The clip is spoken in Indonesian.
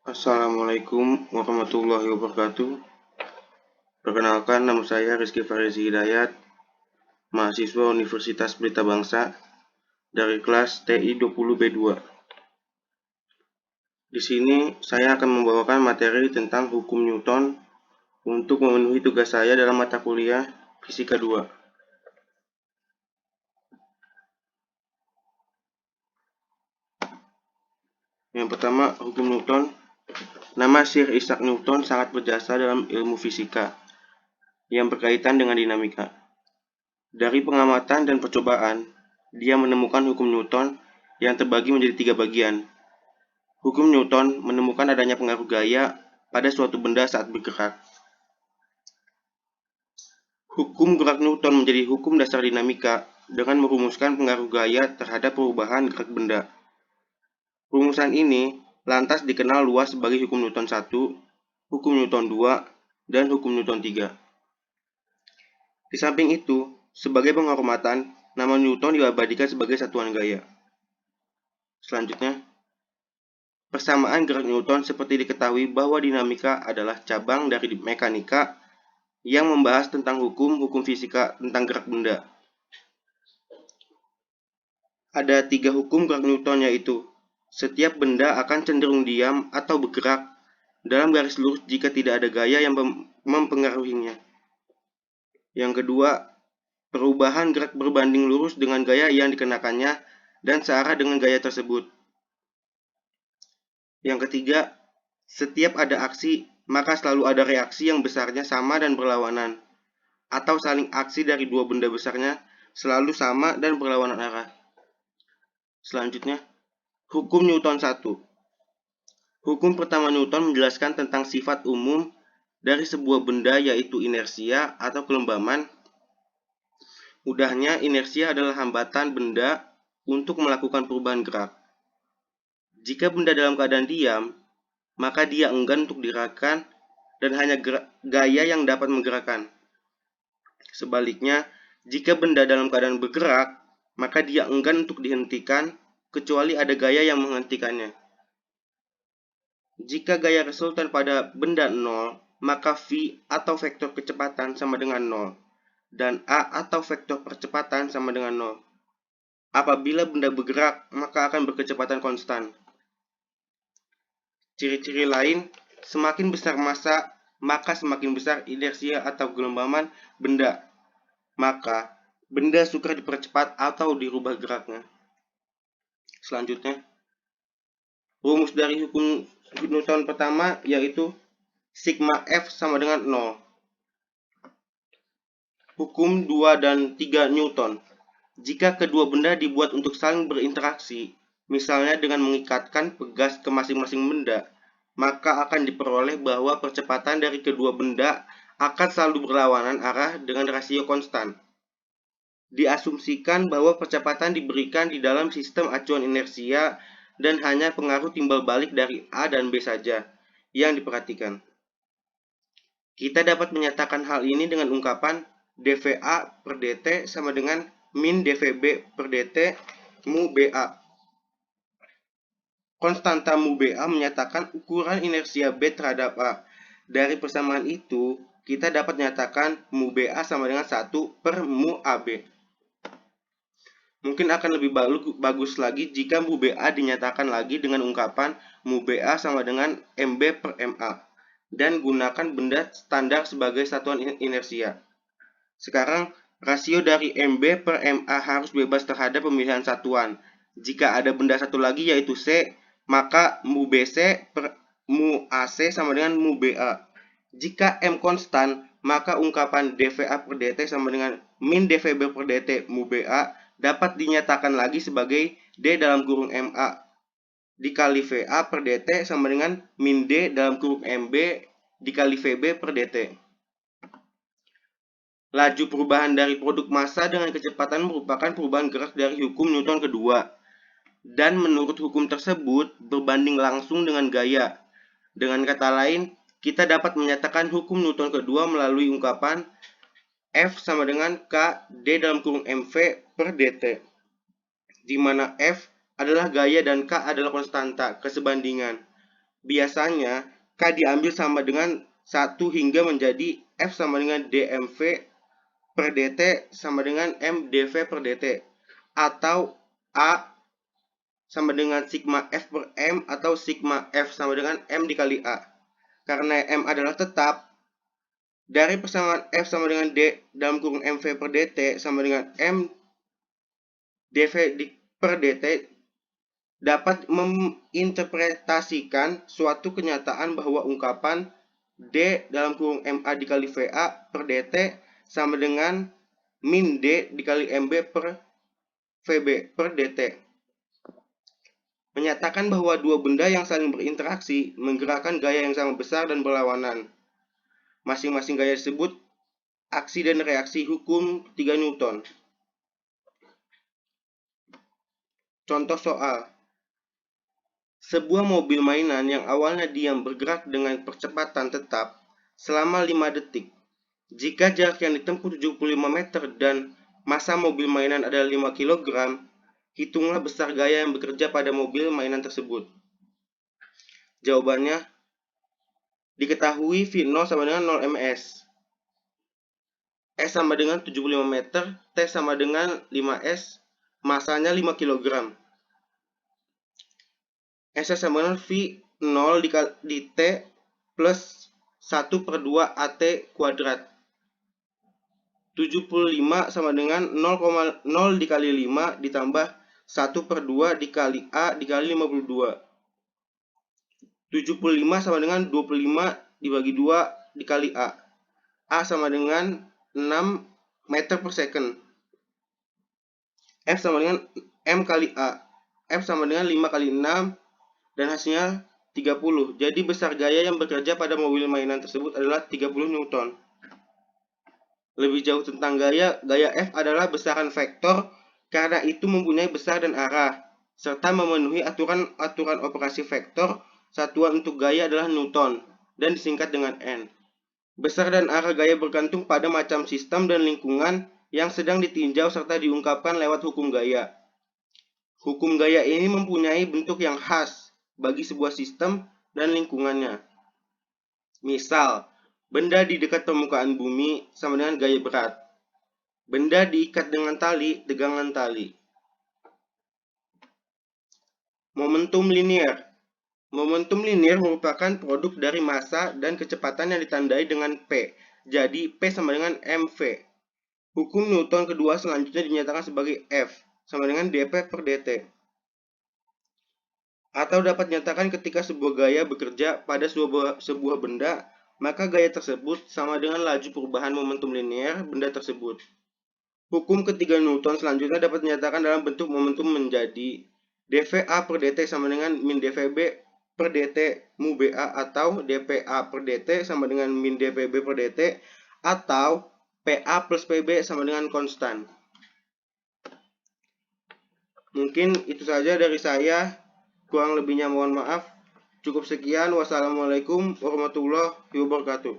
Assalamualaikum warahmatullahi wabarakatuh. Perkenalkan, nama saya Rizky Farezi Hidayat, mahasiswa Universitas Pelita Bangsa dari kelas TI 20B2. Di sini saya akan membawakan materi tentang hukum Newton untuk memenuhi tugas saya dalam mata kuliah Fisika 2. Yang pertama, hukum Newton. Nama Sir Isaac Newton sangat berjasa dalam ilmu fisika yang berkaitan dengan dinamika. Dari pengamatan dan percobaan, dia menemukan hukum Newton yang terbagi menjadi 3 bagian. Hukum Newton menemukan adanya pengaruh gaya pada suatu benda saat bergerak. Hukum gerak Newton menjadi hukum dasar dinamika dengan merumuskan pengaruh gaya terhadap perubahan gerak benda. Rumusan ini lantas dikenal luas sebagai hukum Newton 1, hukum Newton 2, dan hukum Newton 3. Di samping itu, sebagai penghormatan, nama Newton diabadikan sebagai satuan gaya. Selanjutnya, persamaan gerak Newton seperti diketahui bahwa dinamika adalah cabang dari mekanika yang membahas tentang hukum fisika tentang gerak benda. Ada 3 hukum gerak Newton, yaitu setiap benda akan cenderung diam atau bergerak dalam garis lurus jika tidak ada gaya yang mempengaruhinya. Yang kedua, perubahan gerak berbanding lurus dengan gaya yang dikenakannya dan searah dengan gaya tersebut. Yang ketiga, setiap ada aksi, maka selalu ada reaksi yang besarnya sama dan berlawanan, atau saling aksi dari dua benda besarnya selalu sama dan berlawanan arah. Selanjutnya, hukum Newton 1. Hukum pertama Newton menjelaskan tentang sifat umum dari sebuah benda, yaitu inersia atau kelembaman. Mudahnya, inersia adalah hambatan benda untuk melakukan perubahan gerak. Jika benda dalam keadaan diam, maka dia enggan untuk digerakkan dan hanya gaya yang dapat menggerakkan. Sebaliknya, jika benda dalam keadaan bergerak, maka dia enggan untuk dihentikan kecuali ada gaya yang menghentikannya. Jika gaya resultan pada benda 0, maka V atau vektor kecepatan sama dengan 0, dan A atau vektor percepatan sama dengan 0. Apabila benda bergerak, maka akan berkecepatan konstan. Ciri-ciri lain, semakin besar massa, maka semakin besar inersia atau kelembaman benda. Maka, benda sukar dipercepat atau dirubah geraknya. Selanjutnya, rumus dari hukum Newton pertama yaitu sigma F sama dengan 0. Hukum 2 dan 3 Newton. Jika kedua benda dibuat untuk saling berinteraksi, misalnya dengan mengikatkan pegas ke masing-masing benda, maka akan diperoleh bahwa percepatan dari kedua benda akan selalu berlawanan arah dengan rasio konstan. Diasumsikan bahwa percepatan diberikan di dalam sistem acuan inersia dan hanya pengaruh timbal balik dari A dan B saja yang diperhatikan. Kita dapat menyatakan hal ini dengan ungkapan dVA per dt sama dengan min dVB per dt mu BA. Konstanta mu BA menyatakan ukuran inersia B terhadap A. Dari persamaan itu, kita dapat menyatakan mu BA sama dengan 1 per mu AB. Mungkin akan lebih bagus lagi jika mu BA dinyatakan lagi dengan ungkapan mu BA sama dengan MB per MA dan gunakan benda standar sebagai satuan inersia. Sekarang, rasio dari MB per MA harus bebas terhadap pemilihan satuan. Jika ada benda satu lagi yaitu C, maka mu BC per mu AC sama dengan mu BA. Jika M konstan, maka ungkapan dVA per dt sama dengan min dVB per dt mu BA dapat dinyatakan lagi sebagai D dalam kurung MA dikali VA per dt sama dengan min D dalam kurung MB dikali VB per dt. Laju perubahan dari produk massa dengan kecepatan merupakan perubahan gerak dari hukum Newton kedua. Dan menurut hukum tersebut berbanding langsung dengan gaya. Dengan kata lain, kita dapat menyatakan hukum Newton kedua melalui ungkapan F sama dengan K D dalam kurung MV per dt, di mana F adalah gaya dan K adalah konstanta kesebandingan. biasanya K diambil sama dengan 1 hingga menjadi F sama dengan dmV per dt sama dengan m dv per dt, atau A sama dengan sigma F per M atau sigma F sama dengan M dikali A. Karena M adalah tetap, dari persamaan F sama dengan D dalam kurung MV per dt sama dengan M dv per dt dapat menginterpretasikan suatu kenyataan bahwa ungkapan D dalam kurung MA dikali VA per dt sama dengan min D dikali MB per VB per dt. Menyatakan bahwa dua benda yang saling berinteraksi menggerakkan gaya yang sama besar dan berlawanan. Masing-masing gaya disebut aksi dan reaksi hukum 3 Newton. Contoh soal. Sebuah mobil mainan yang awalnya diam bergerak dengan percepatan tetap selama 5 detik. Jika jarak yang ditempuh 75 meter dan massa mobil mainan adalah 5 kg, hitunglah besar gaya yang bekerja pada mobil mainan tersebut. Jawabannya, diketahui V0 sama dengan 0 ms. S sama dengan 75 meter, T sama dengan 5S, massanya 5 kg. S sama dengan V0 di T plus 1 per 2 AT kuadrat. 75 sama dengan 0,0 dikali 5 ditambah 1 per 2 dikali A dikali 52. 75 sama dengan 25 dibagi 2 dikali A. A sama dengan 6 meter per second. F sama dengan M kali A. F sama dengan 5 kali 6 dan hasilnya 30. Jadi besar gaya yang bekerja pada mobil mainan tersebut adalah 30 Newton. Lebih jauh tentang gaya, gaya F adalah besaran vektor karena itu mempunyai besar dan arah, serta memenuhi aturan operasi vektor. Satuan untuk gaya adalah Newton dan disingkat dengan N. Besar dan arah gaya bergantung pada macam sistem dan lingkungan yang sedang ditinjau serta diungkapkan lewat hukum gaya. Hukum gaya ini mempunyai bentuk yang khas bagi sebuah sistem dan lingkungannya. Misal, benda di dekat permukaan bumi sama dengan gaya berat. Benda diikat dengan tali, tegangan tali. Momentum linier. Momentum linier merupakan produk dari massa dan kecepatan yang ditandai dengan P. Jadi, P sama dengan mv. Hukum Newton kedua selanjutnya dinyatakan sebagai F sama dengan dp per dt. Atau dapat dinyatakan ketika sebuah gaya bekerja pada sebuah benda, maka gaya tersebut sama dengan laju perubahan momentum linier benda tersebut. Hukum ketiga Newton selanjutnya dapat dinyatakan dalam bentuk momentum menjadi dVA per dt sama dengan min dVB per dt mu BA, atau dPA per dt sama dengan min dVB per dt, atau PA plus PB sama dengan konstan. Mungkin itu saja dari saya, kurang lebihnya mohon maaf. Cukup sekian, wassalamualaikum warahmatullahi wabarakatuh.